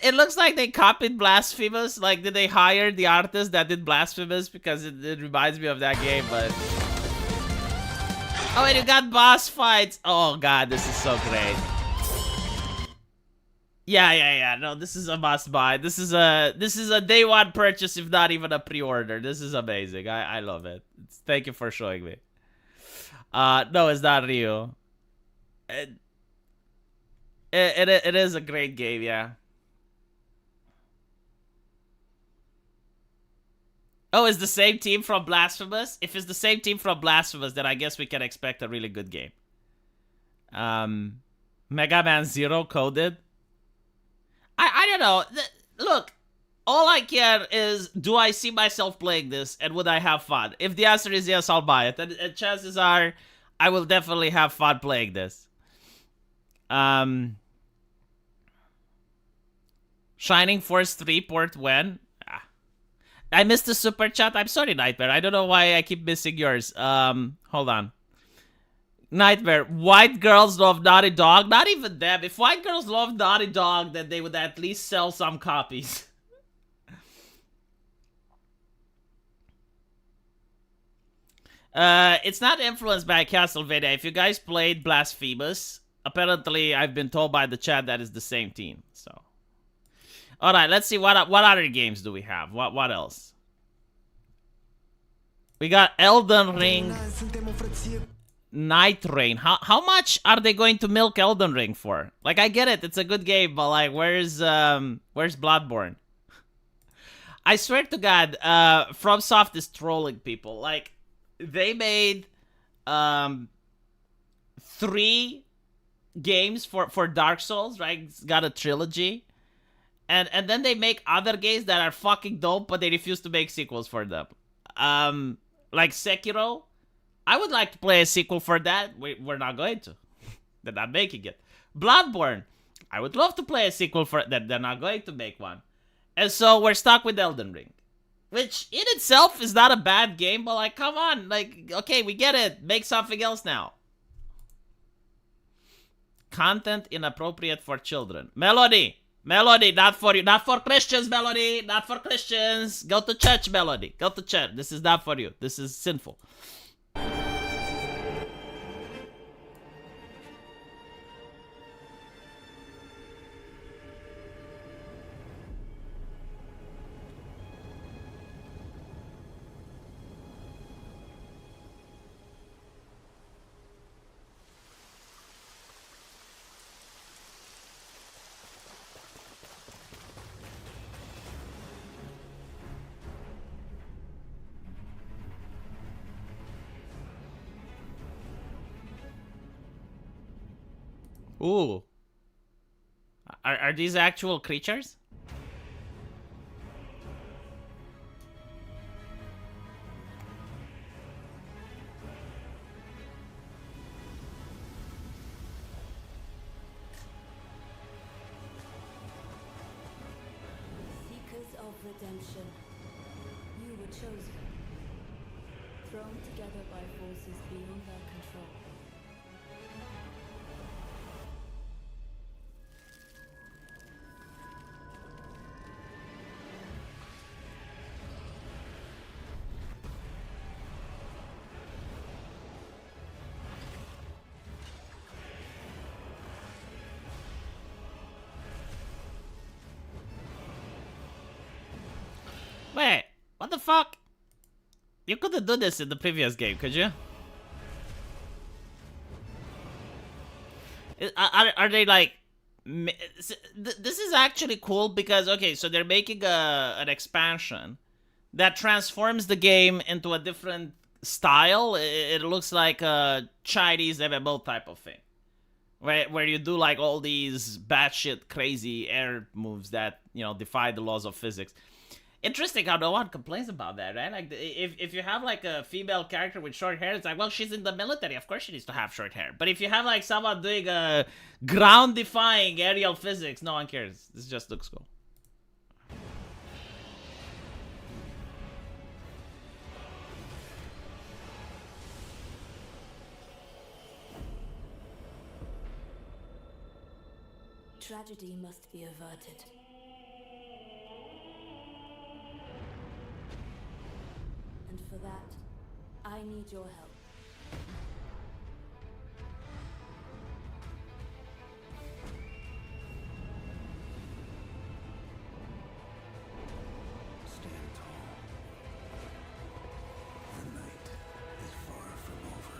It looks like they copied Blasphemous. Like, did they hire the artist that did Blasphemous? Because it reminds me of that game, but... Oh, and you got boss fights. Oh, God, this is so great. Yeah. No, this is a must buy. This is a day one purchase, if not even a pre-order. This is amazing. I love it. Thank you for showing me. No, it's not Rio. It is a great game, yeah. Oh, it's the same team from Blasphemous? If it's the same team from Blasphemous, then I guess we can expect a really good game. Mega Man Zero coded? I don't know. Look, all I care is, do I see myself playing this, and would I have fun? If the answer is yes, I'll buy it. And chances are, I will definitely have fun playing this. Shining Force 3 port when? I missed the super chat. I'm sorry, Nightmare. I don't know why I keep missing yours. Hold on. Nightmare. White girls love Naughty Dog. Not even them. If white girls love Naughty Dog, then they would at least sell some copies. It's not influenced by Castlevania. If you guys played Blasphemous, apparently I've been told by the chat that is the same team. So. All right, let's see what other games do we have. What else? We got Elden Ring, Nightreign. How much are they going to milk Elden Ring for? Like, I get it, it's a good game, but like, where's Bloodborne? I swear to God, FromSoft is trolling people. Like, they made 3 games for Dark Souls, right? It's got a trilogy. And then they make other games that are fucking dope, but they refuse to make sequels for them. Like Sekiro. I would like to play a sequel for that. We're not going to. They're not making it. Bloodborne. I would love to play a sequel for that. They're not going to make one. And so we're stuck with Elden Ring. Which in itself is not a bad game, but like, come on. Like, okay, we get it. Make something else now. Content inappropriate for children. Melody, not for you. Not for Christians, Melody. Not for Christians. Go to church, Melody. Go to church. This is not for you. This is sinful. Ooh. Are these actual creatures? Seekers of redemption, you were chosen, thrown together by forces beyond their control. What the fuck? You couldn't do this in the previous game, could you? Are they like... This is actually cool because, okay, so they're making an expansion that transforms the game into a different style. It looks like a Chinese MMO type of thing. Where you do like all these batshit crazy air moves that, you know, defy the laws of physics. Interesting how no one complains about that, right? Like, if you have like a female character with short hair, it's like, well, she's in the military, of course she needs to have short hair. But if you have like someone doing a ground-defying aerial physics, no one cares. This just looks cool. Tragedy must be averted. And for that, I need your help. Stand tall. The night is far from over.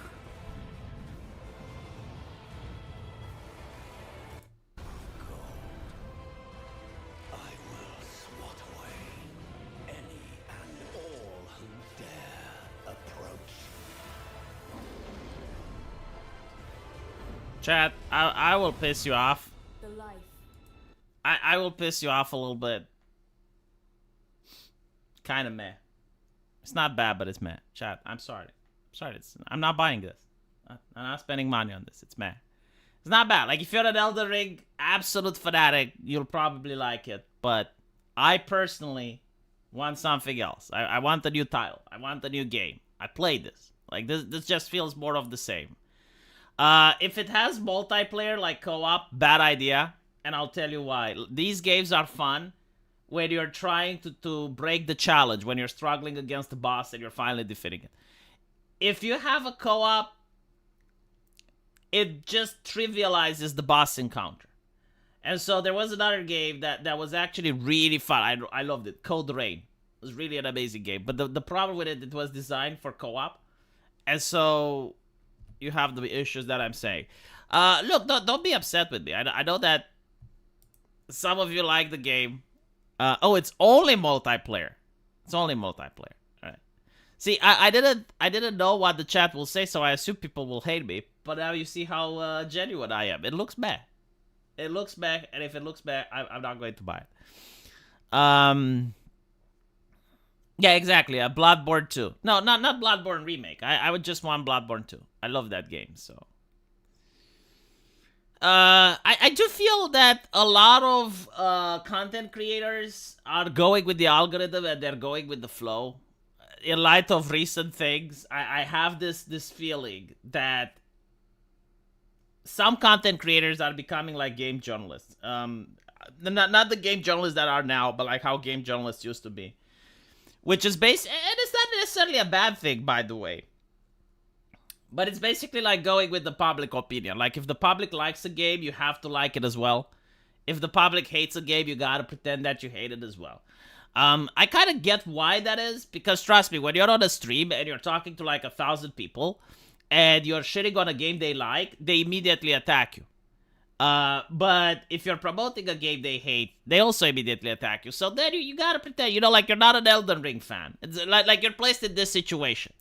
I will swat away any and all who dare approach. Chat, I will piss you off. The life. I will piss you off a little bit. Kind of meh. It's not bad, but it's meh. Chat, I'm sorry. I'm not buying this. I'm not spending money on this. It's meh. It's not bad. Like, if you're an Elden Ring absolute fanatic, you'll probably like it. But I personally want something else. I want a new title. I want a new game. I played this. Like, this just feels more of the same. If it has multiplayer, like co-op, bad idea. And I'll tell you why. These games are fun when you're trying to break the challenge, when you're struggling against the boss and you're finally defeating it. If you have a co-op, it just trivializes the boss encounter. And so there was another game that was actually really fun. I loved it. Code Rain. It was really an amazing game. But the problem with it was designed for co-op. And so you have the issues that I'm saying. Look, don't be upset with me. I know that some of you like the game. Oh, it's only multiplayer. It's only multiplayer. All right. See, I didn't know what the chat will say, so I assume people will hate me. But now you see how genuine I am. It looks bad. It looks bad, and if it looks bad, I'm not going to buy it. Yeah, exactly. Bloodborne 2. No, not Bloodborne remake. I would just want Bloodborne 2. I love that game, so. I do feel that a lot of content creators are going with the algorithm and they're going with the flow. In light of recent things, I have this feeling that some content creators are becoming like game journalists. Not the game journalists that are now, but like how game journalists used to be. Which is and it's not necessarily a bad thing, by the way. But it's basically like going with the public opinion. Like, if the public likes a game, you have to like it as well. If the public hates a game, you gotta pretend that you hate it as well. I kind of get why that is, because trust me, when you're on a stream and you're talking to like 1,000 people, and you're shitting on a game they like, they immediately attack you. But if you're promoting a game they hate, they also immediately attack you. So then you gotta pretend, you know, like you're not an Elden Ring fan. It's like you're placed in this situation.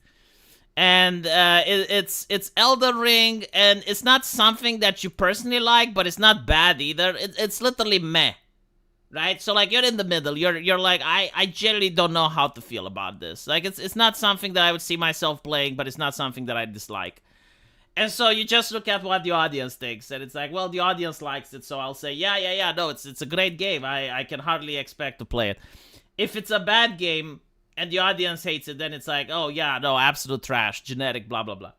And it's Elden Ring, and it's not something that you personally like, but it's not bad either. It's literally meh, right? So like you're in the middle. You're like, I generally don't know how to feel about this. Like it's not something that I would see myself playing, but it's not something that I dislike. And so you just look at what the audience thinks, and it's like, well, the audience likes it, so I'll say, yeah, no, it's a great game. I can hardly expect to play it. If it's a bad game and the audience hates it, then it's like, oh yeah, no, absolute trash, genetic, blah, blah, blah.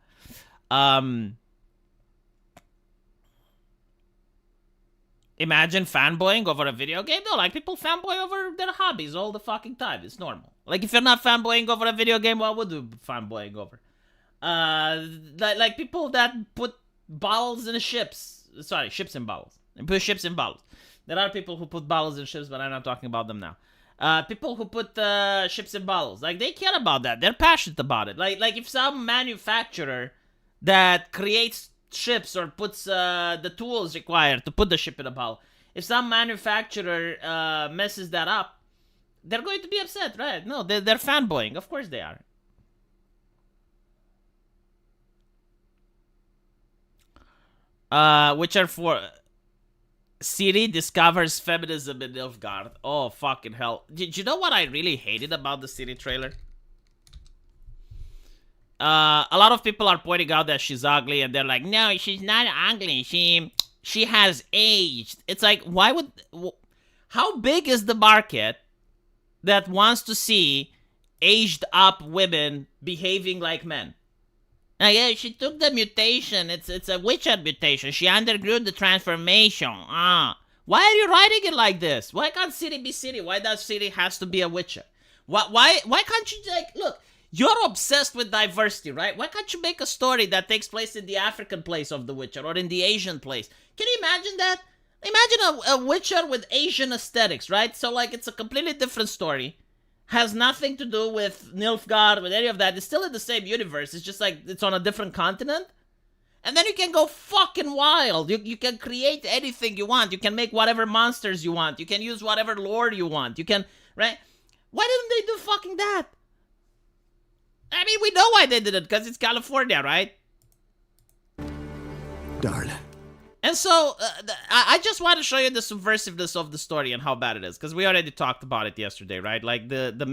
Imagine fanboying over a video game? No, like, people fanboy over their hobbies all the fucking time. It's normal. Like, if you're not fanboying over a video game, what would you be fanboying over? Like people that put bottles in ships. Sorry, ships in bottles. And put ships in bottles. There are people who put bottles in ships, but I'm not talking about them now. People who put ships in bottles, like they care about that. They're passionate about it. Like if some manufacturer that creates ships or puts the tools required to put the ship in a bottle, if some manufacturer messes that up, they're going to be upset, right? No, they're fanboying. Of course they are. Witcher 4. Ciri discovers feminism in Nilfgaard. Oh, fucking hell. Did you know what I really hated about the Ciri trailer? A lot of people are pointing out that she's ugly, and they're like, no, she's not ugly. She has aged. It's like, why would... How big is the market that wants to see aged up women behaving like men? Yeah, she took the mutation. It's a Witcher mutation. She undergrew the transformation. Why are you writing it like this? Why can't Ciri be Ciri? Why does Ciri has to be a Witcher? Why can't you, like, look, you're obsessed with diversity, right? Why can't you make a story that takes place in the African place of the Witcher or in the Asian place? Can you imagine that? Imagine a Witcher with Asian aesthetics, right? So, like, it's a completely different story. Has nothing to do with Nilfgaard, with any of that. It's still in the same universe. It's just like it's on a different continent. And then you can go fucking wild. You can create anything you want. You can make whatever monsters you want. You can use whatever lore you want. You can, right? Why didn't they do fucking that? I mean, we know why they did it, because it's California, right? Darling. And so, I just want to show you the subversiveness of the story and how bad it is, because we already talked about it yesterday, right? Like, the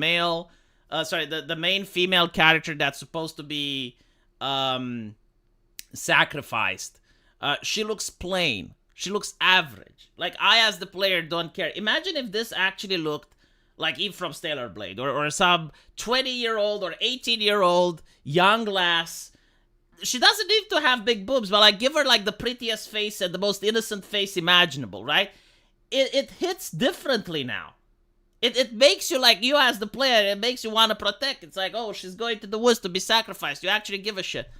main female character that's supposed to be sacrificed, she looks plain. She looks average. Like, I, as the player, don't care. Imagine if this actually looked like Eve from Stellar Blade, or some 20-year-old or 18-year-old young lass. She doesn't need to have big boobs, but like give her like the prettiest face and the most innocent face imaginable, right? It hits differently now. It makes you, like, you as the player, it makes you want to protect. It's like, oh, she's going to the woods to be sacrificed. You actually give a shit.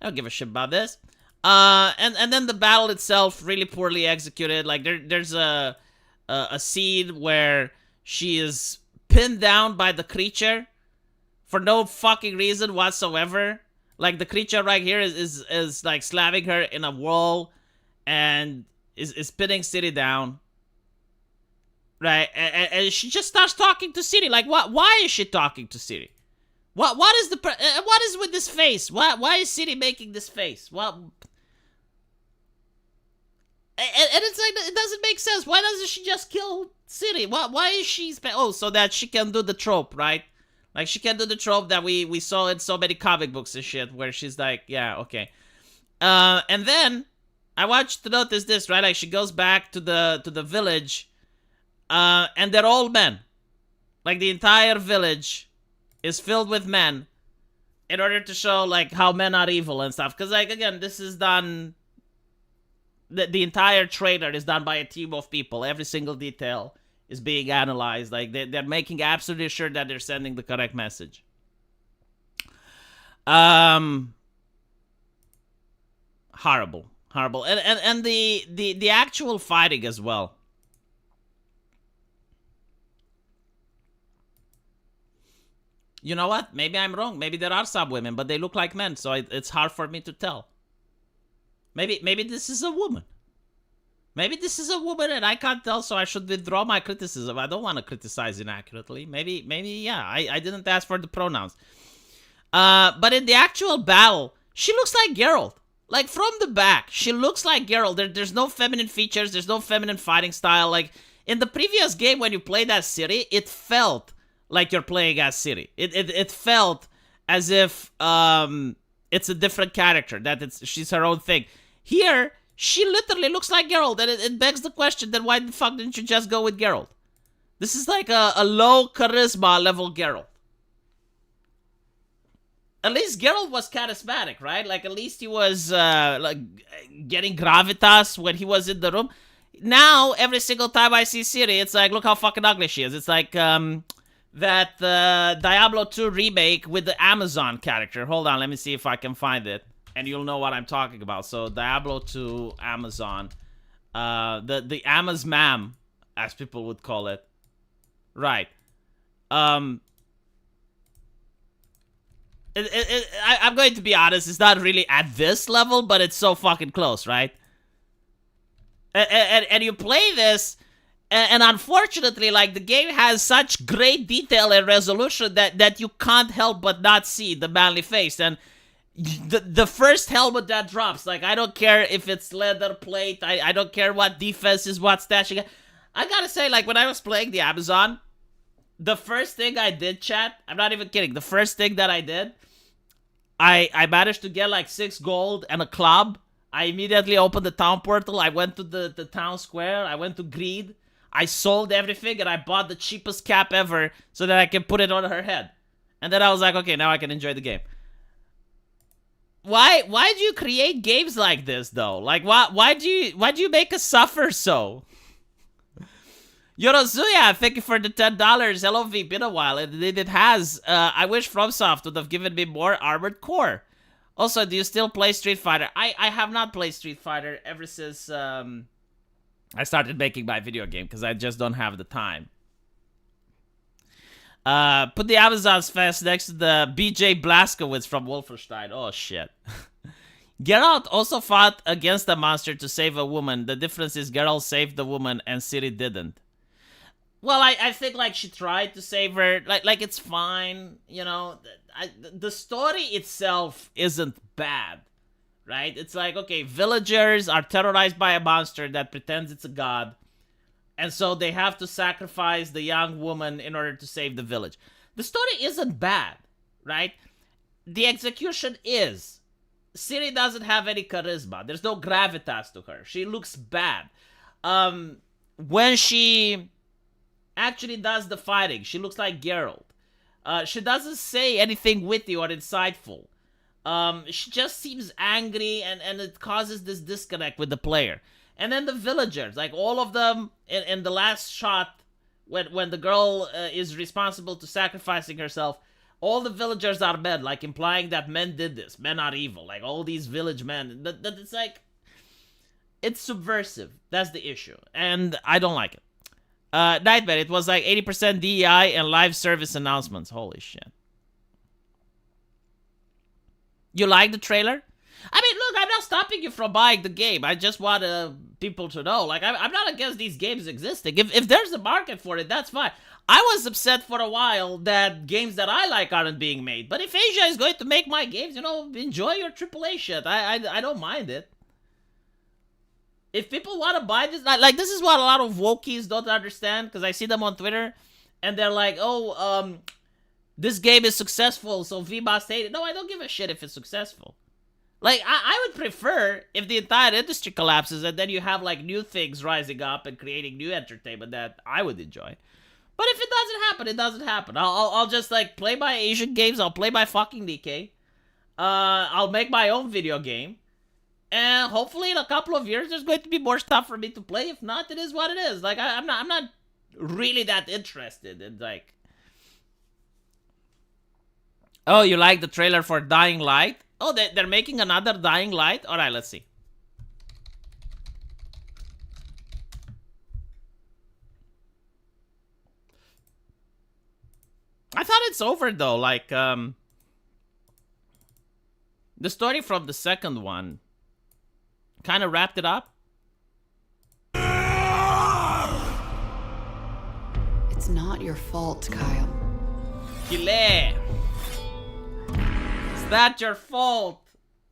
I don't give a shit about this. And then the battle itself, really poorly executed. Like there's a scene where she is pinned down by the creature for no fucking reason whatsoever. Like, the creature right here is like slamming her in a wall and is pinning Ciri down. Right? And she just starts talking to Ciri. Like, why is she talking to Ciri? What is with this face? Why is Ciri making this face? What? And it's like, it doesn't make sense. Why doesn't she just kill Ciri? Why is she... Oh, so that she can do the trope, right? Like, she can do the trope that we saw in so many comic books and shit, where she's like, yeah, okay. And then, I watched to notice this, right? Like, she goes back to the village, and they're all men. Like, the entire village is filled with men, in order to show, like, how men are evil and stuff. Because, like, again, this is done... The entire trailer is done by a team of people. Every single detail is being analyzed. Like, they're making absolutely sure that they're sending the correct message. Horrible. And the actual fighting as well. You know what? Maybe I'm wrong. Maybe there are some women, but they look like men, so it's hard for me to tell. Maybe this is a woman. Maybe this is a woman and I can't tell, so I should withdraw my criticism. I don't want to criticize inaccurately. Maybe, yeah, I didn't ask for the pronouns. But in the actual battle, she looks like Geralt. Like, from the back, she looks like Geralt. There's no feminine features. There's no feminine fighting style. Like, in the previous game, when you played as Ciri, it felt like you're playing as Ciri. It felt as if it's a different character, that she's her own thing. Here, she literally looks like Geralt, and it begs the question, then why the fuck didn't you just go with Geralt? This is like a low charisma level Geralt. At least Geralt was charismatic, right? Like, at least he was like getting gravitas when he was in the room. Now, every single time I see Ciri, it's like, look how fucking ugly she is. It's like that Diablo 2 remake with the Amazon character. Hold on, let me see if I can find it. And you'll know what I'm talking about. So, Diablo 2 Amazon. The Amazmam, as people would call it. Right. I'm going to be honest, it's not really at this level, but it's so fucking close, right? And you play this, and unfortunately, like, the game has such great detail and resolution that you can't help but not see the manly face. And the first helmet that drops, like, I don't care if it's leather plate, I don't care what defense is, what stats. I gotta say, like, when I was playing the Amazon, the first thing I did, chat, I'm not even kidding, the first thing that I did, I managed to get like 6 gold and a club. I immediately opened the town portal. I went to the town square. I went to Greed. I sold everything and I bought the cheapest cap ever so that I can put it on her head. And then I was like, okay, now I can enjoy the game. Why do you create games like this though? Like why do you make us suffer so? Yorozuya, thank you for the $10. Hello, V, been a while. It has. I wish FromSoft would have given me more Armored Core. Also, do you still play Street Fighter? I have not played Street Fighter ever since I started making my video game, because I just don't have the time. Put the Amazon's Fest next to the BJ Blazkowicz from Wolfenstein. Oh, shit. Geralt also fought against a monster to save a woman. The difference is Geralt saved the woman and Ciri didn't. Well, I think, like, she tried to save her. Like it's fine, you know. The story itself isn't bad, right? It's like, okay, villagers are terrorized by a monster that pretends it's a god. And so they have to sacrifice the young woman in order to save the village. The story isn't bad, right? The execution is. Ciri doesn't have any charisma. There's no gravitas to her. She looks bad. When she actually does the fighting, she looks like Geralt. She doesn't say anything witty or insightful. She just seems angry, and it causes this disconnect with the player. And then the villagers, like all of them in the last shot, when the girl is responsible to sacrificing herself, all the villagers are men, like implying that men did this. Men are evil, like all these village men. That it's like, it's subversive. That's the issue, and I don't like it. Nightmare, it was like 80% DEI and live service announcements. Holy shit. You like the trailer? I mean, look, I'm not stopping you from buying the game. I just want people to know. Like, I'm not against these games existing. If there's a market for it, that's fine. I was upset for a while that games that I like aren't being made. But if Asia is going to make my games, you know, enjoy your AAA shit. I don't mind it. If people want to buy this, like this is what a lot of wokies don't understand, because I see them on Twitter, and they're like, oh, this game is successful, so V must hate it. No, I don't give a shit if it's successful. Like, I would prefer if the entire industry collapses and then you have, like, new things rising up and creating new entertainment that I would enjoy. But if it doesn't happen, it doesn't happen. I'll just, like, play my Asian games. I'll play my fucking DK. I'll make my own video game. And hopefully in a couple of years, there's going to be more stuff for me to play. If not, it is what it is. Like, I'm not really that interested in, like... Oh, you like the trailer for Dying Light? Oh, they're making another Dying Light? Alright, let's see. I thought it's over, though. Like, the story from the second one kind of wrapped it up. It's not your fault, Kyle. Kile. It's not your fault.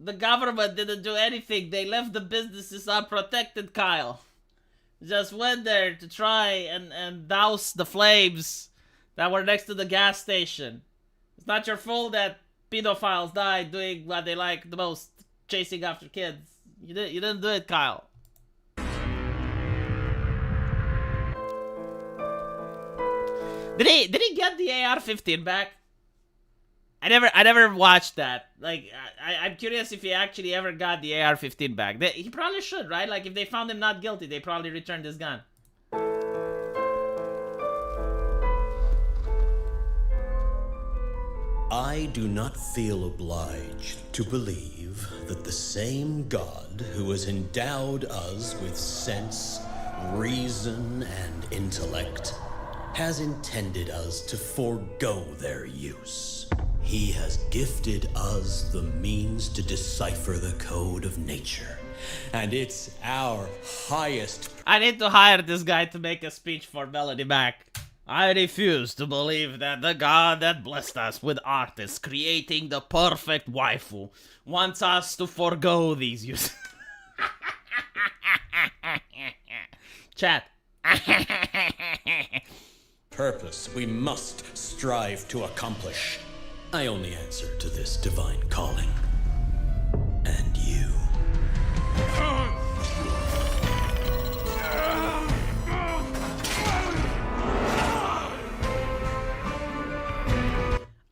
The government didn't do anything. They left the businesses unprotected, Kyle. Just went there to try and douse the flames that were next to the gas station. It's not your fault that pedophiles died doing what they like the most, chasing after kids. You didn't do it, Kyle. Did he get the AR-15 back? I never watched that. Like, I'm curious if he actually ever got the AR-15 back. He probably should, right? Like, if they found him not guilty, they probably returned his gun. I do not feel obliged to believe that the same God who has endowed us with sense, reason, and intellect has intended us to forego their use. He has gifted us the means to decipher the code of nature. And it's our highest... I need to hire this guy to make a speech for Melody Mac. I refuse to believe that the god that blessed us with artists creating the perfect waifu wants us to forego these uses. Chat. purpose we must strive to accomplish. I only answer to this divine calling. And you.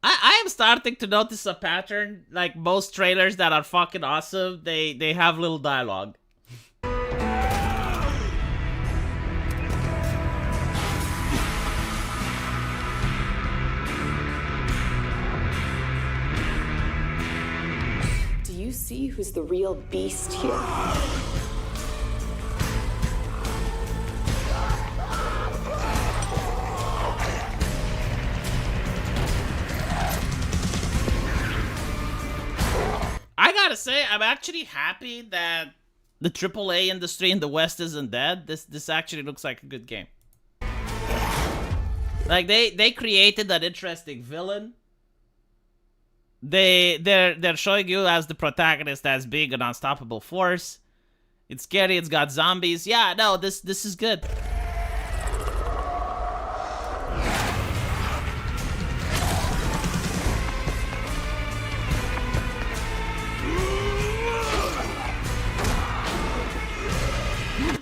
I am starting to notice a pattern. Like most trailers that are fucking awesome, they have little dialogue. Do you see who's the real beast here? I gotta say, I'm actually happy that the AAA industry in the West isn't dead. This actually looks like a good game. Like they created an interesting villain. They're showing you as the protagonist as being an unstoppable force. It's scary. It's got zombies. Yeah, no, this is good.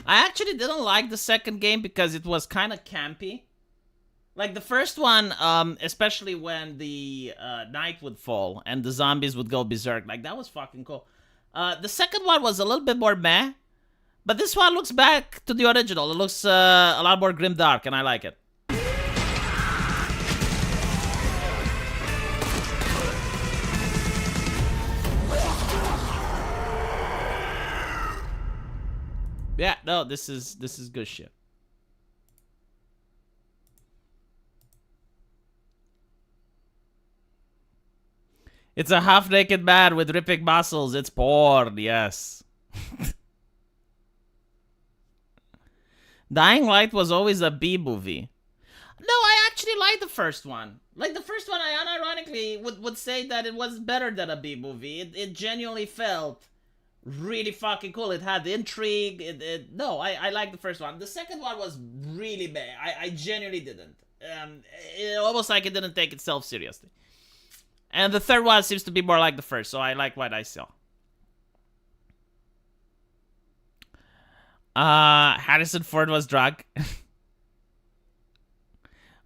I actually didn't like the second game because it was kind of campy. Like the first one, especially when the night would fall and the zombies would go berserk. Like that was fucking cool. The second one was a little bit more meh. But this one looks back to the original. It looks a lot more grimdark and I like it. Yeah, no, this is good shit. It's a half-naked man with ripping muscles. It's porn, yes. Dying Light was always a B movie. No, I actually liked the first one. Like the first one, I unironically would say that it was better than a B movie. It genuinely felt really fucking cool. It had intrigue. No, I liked the first one. The second one was really bad. I genuinely didn't. It almost like it didn't take itself seriously. And the third one seems to be more like the first, so I like what I saw. Harrison Ford was drunk.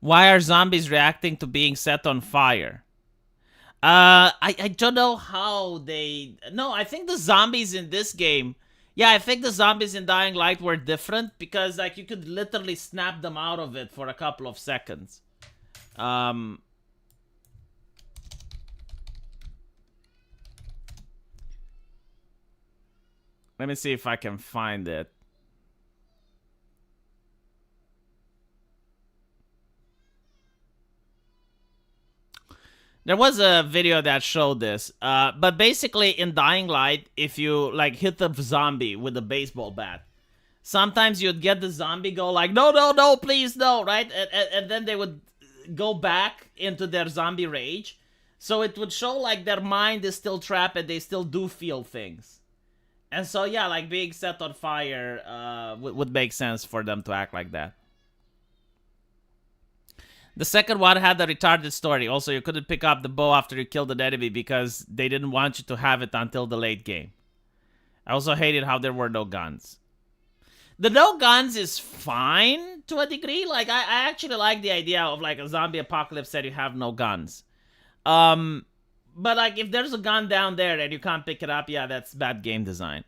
Why are zombies reacting to being set on fire? I don't know how they... No, I think the zombies in this game... Yeah, I think the zombies in Dying Light were different because, like, you could literally snap them out of it for a couple of seconds. Let me see if I can find it. There was a video that showed this, but basically in Dying Light, if you like hit the zombie with a baseball bat, sometimes you'd get the zombie go like, no, no, no, please, no, right? And then they would go back into their zombie rage. So it would show like their mind is still trapped and they still do feel things. And so, yeah, like being set on fire would make sense for them to act like that. The second one had a retarded story. Also, you couldn't pick up the bow after you killed an enemy because they didn't want you to have it until the late game. I also hated how there were no guns. The no guns is fine to a degree. Like, I actually like the idea of like a zombie apocalypse that you have no guns. But like if there's a gun down there and you can't pick it up, yeah, that's bad game design.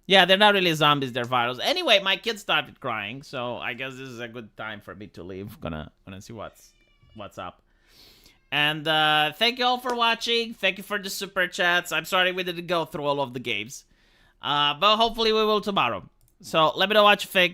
Yeah, they're not really zombies, they're virals. Anyway, my kid started crying, so I guess this is a good time for me to leave. Gonna see what's up. And thank you all for watching. Thank you for the super chats. I'm sorry we didn't go through all of the games. But hopefully we will tomorrow. So let me know what you think.